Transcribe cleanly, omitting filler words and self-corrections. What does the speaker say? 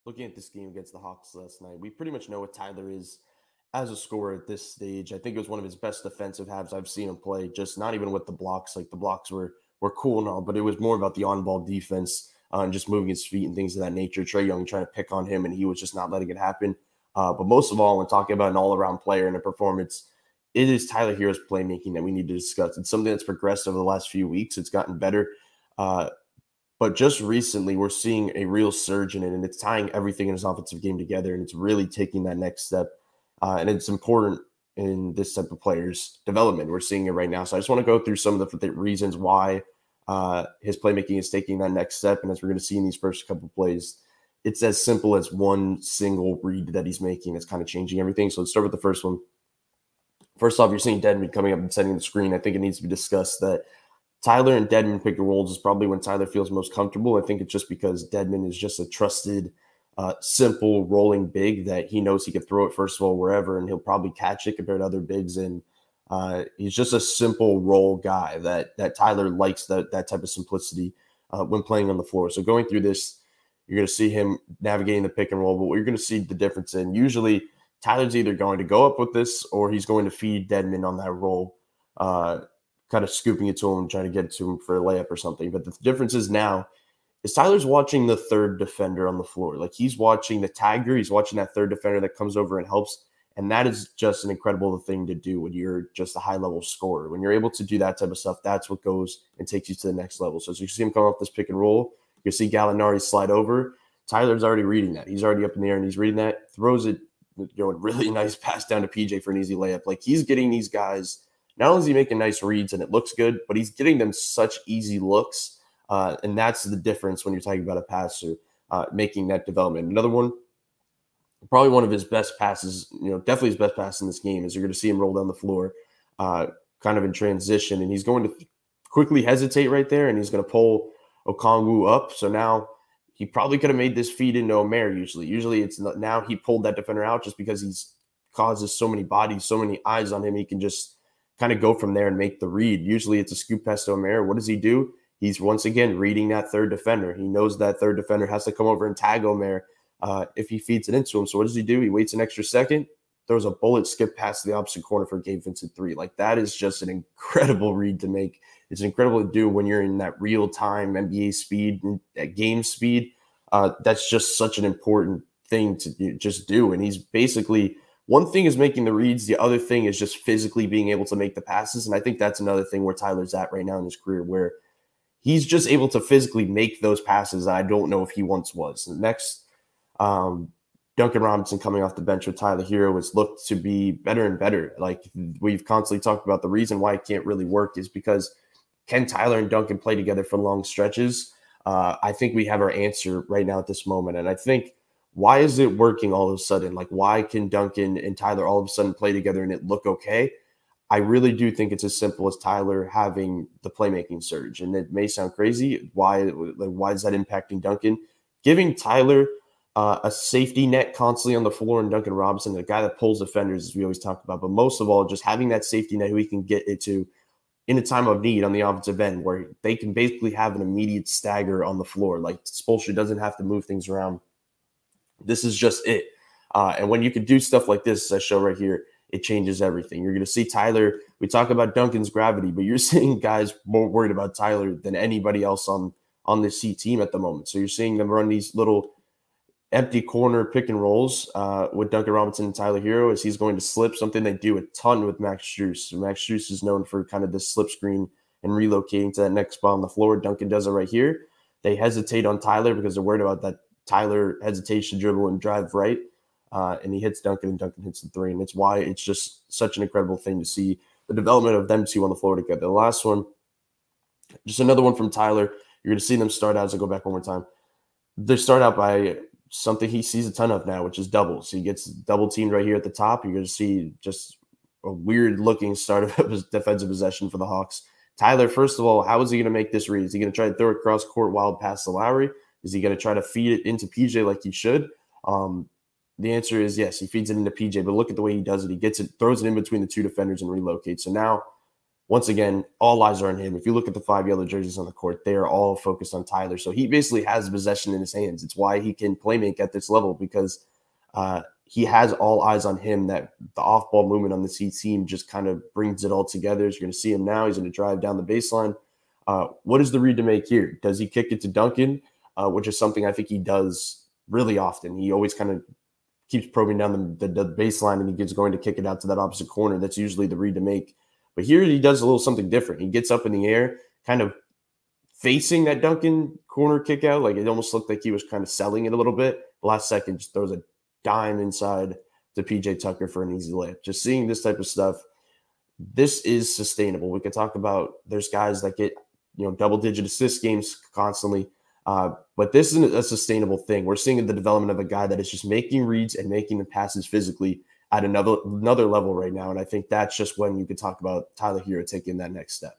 looking at this game against the Hawks last night, we pretty much know what Tyler is as a scorer at this stage. I think it was one of his best defensive halves I've seen him play. Just not even with the blocks. Like the blocks were cool and all, but it was more about the on-ball defense and just moving his feet and things of that nature. Trae Young trying to pick on him, and he was just not letting it happen. But most of all, when talking about an all-around player and a performance, it is Tyler Herro's playmaking that we need to discuss. It's something that's progressed over the last few weeks. It's gotten better. Uh, but just recently, we're seeing a real surge in it, and it's tying everything in his offensive game together, and it's really taking that next step. And it's important in this type of player's development. We're seeing it right now. So I just want to go through some of the reasons why his playmaking is taking that next step. And as we're going to see in these first couple of plays, it's as simple as one single read that he's making that's kind of changing everything. So let's start with the first one. First off, you're seeing Dedmon coming up and setting the screen. I think it needs to be discussed that Tyler and Dedmon pick and rolls is probably when Tyler feels most comfortable. I think it's just because Dedmon is just a trusted, simple rolling big that he knows he can throw it first of all wherever, and he'll probably catch it compared to other bigs. And he's just a simple roll guy that Tyler likes that type of simplicity when playing on the floor. So going through this, you're going to see him navigating the pick and roll. But what you're going to see the difference in usually Tyler's either going to go up with this or he's going to feed Dedmon on that roll. Kind of scooping it to him, trying to get it to him for a layup or something. But the difference is now is Tyler's watching the third defender on the floor. Like he's watching the tagger, he's watching that third defender that comes over and helps. And that is just an incredible thing to do when you're just a high-level scorer. When you're able to do that type of stuff, that's what goes and takes you to the next level. So as you see him come off this pick and roll, you see Gallinari slide over. Tyler's already reading that. He's already up in the air and he's reading that, throws it, a really nice pass down to PJ for an easy layup. Like he's getting these guys. Not only is he making nice reads and it looks good, but he's getting them such easy looks. And that's the difference when you're talking about a passer making that development. Another one, probably one of his best passes, definitely his best pass in this game is you're going to see him roll down the floor kind of in transition. And he's going to quickly hesitate right there and he's going to pull Okongwu up. So now he probably could have made this feed into Omer usually. Usually it's not, now he pulled that defender out just because he's causes so many bodies, so many eyes on him. He can just kind of go from there and make the read. Usually it's a scoop pass to Omer. What does he do? He's once again reading that third defender. He knows that third defender has to come over and tag Omer if he feeds it into him. So what does he do? He waits an extra second, throws a bullet skip pass to the opposite corner for Gabe Vincent 3. Like that is just an incredible read to make. It's incredible to do when you're in that real-time NBA speed, at game speed. That's just such an important thing to just do. And he's basically – one thing is making the reads. The other thing is just physically being able to make the passes. And I think that's another thing where Tyler's at right now in his career, where he's just able to physically make those passes that I don't know if he once was. Next, Duncan Robinson coming off the bench with Tyler Herro has looked to be better and better. Like we've constantly talked about, the reason why it can't really work is because can Tyler and Duncan play together for long stretches? I think we have our answer right now at this moment. And I think, why is it working all of a sudden? Like, why can Duncan and Tyler all of a sudden play together and it look okay? I really do think it's as simple as Tyler having the playmaking surge. And it may sound crazy. Why is that impacting Duncan? Giving Tyler a safety net constantly on the floor, and Duncan Robinson, the guy that pulls defenders, as we always talk about. But most of all, just having that safety net who he can get it to in a time of need on the offensive end, where they can basically have an immediate stagger on the floor. Like Spoelstra doesn't have to move things around. This is just it. And when you can do stuff like this, as I show right here, it changes everything. You're going to see Tyler. We talk about Duncan's gravity, but you're seeing guys more worried about Tyler than anybody else on this C team at the moment. So you're seeing them run these little empty corner pick and rolls with Duncan Robinson and Tyler Herro as he's going to slip, something they do a ton with Max Strus. Max Strus is known for kind of this slip screen and relocating to that next spot on the floor. Duncan does it right here. They hesitate on Tyler because they're worried about that Tyler hesitation dribble and drive right, and he hits Duncan, and Duncan hits the three. And it's why it's just such an incredible thing to see the development of them two on the floor together. The last one, just another one from Tyler. You're going to see them start out, as I go back one more time. They start out by something he sees a ton of now, which is doubles. He gets double teamed right here at the top. You're going to see just a weird looking start of his defensive possession for the Hawks. Tyler, first of all, how is he going to make this read? Is he going to try to throw it cross court wild past to Lowry? Is he going to try to feed it into PJ like he should? The answer is yes. He feeds it into PJ, but look at the way he does it. He gets it, throws it in between the two defenders and relocates. So now once again, all eyes are on him. If you look at the 5 yellow jerseys on the court, they are all focused on Tyler. So he basically has possession in his hands. It's why he can play make at this level, because he has all eyes on him. That the off-ball movement on this Heat team just kind of brings it all together. As you're going to see him now, he's going to drive down the baseline. What is the read to make here? Does he kick it to Duncan, which is something I think he does really often. He always kind of keeps probing down the baseline, and he gets going to kick it out to that opposite corner. That's usually the read to make. But here he does a little something different. He gets up in the air, kind of facing that Duncan corner kick out. Like, it almost looked like he was kind of selling it a little bit. Last second, just throws a dime inside to PJ Tucker for an easy layup. Just seeing this type of stuff, this is sustainable. We could talk about, there's guys that get, double-digit assist games constantly. But this isn't a sustainable thing. We're seeing the development of a guy that is just making reads and making the passes physically at another level right now. And I think that's just when you could talk about Tyler Herro taking that next step.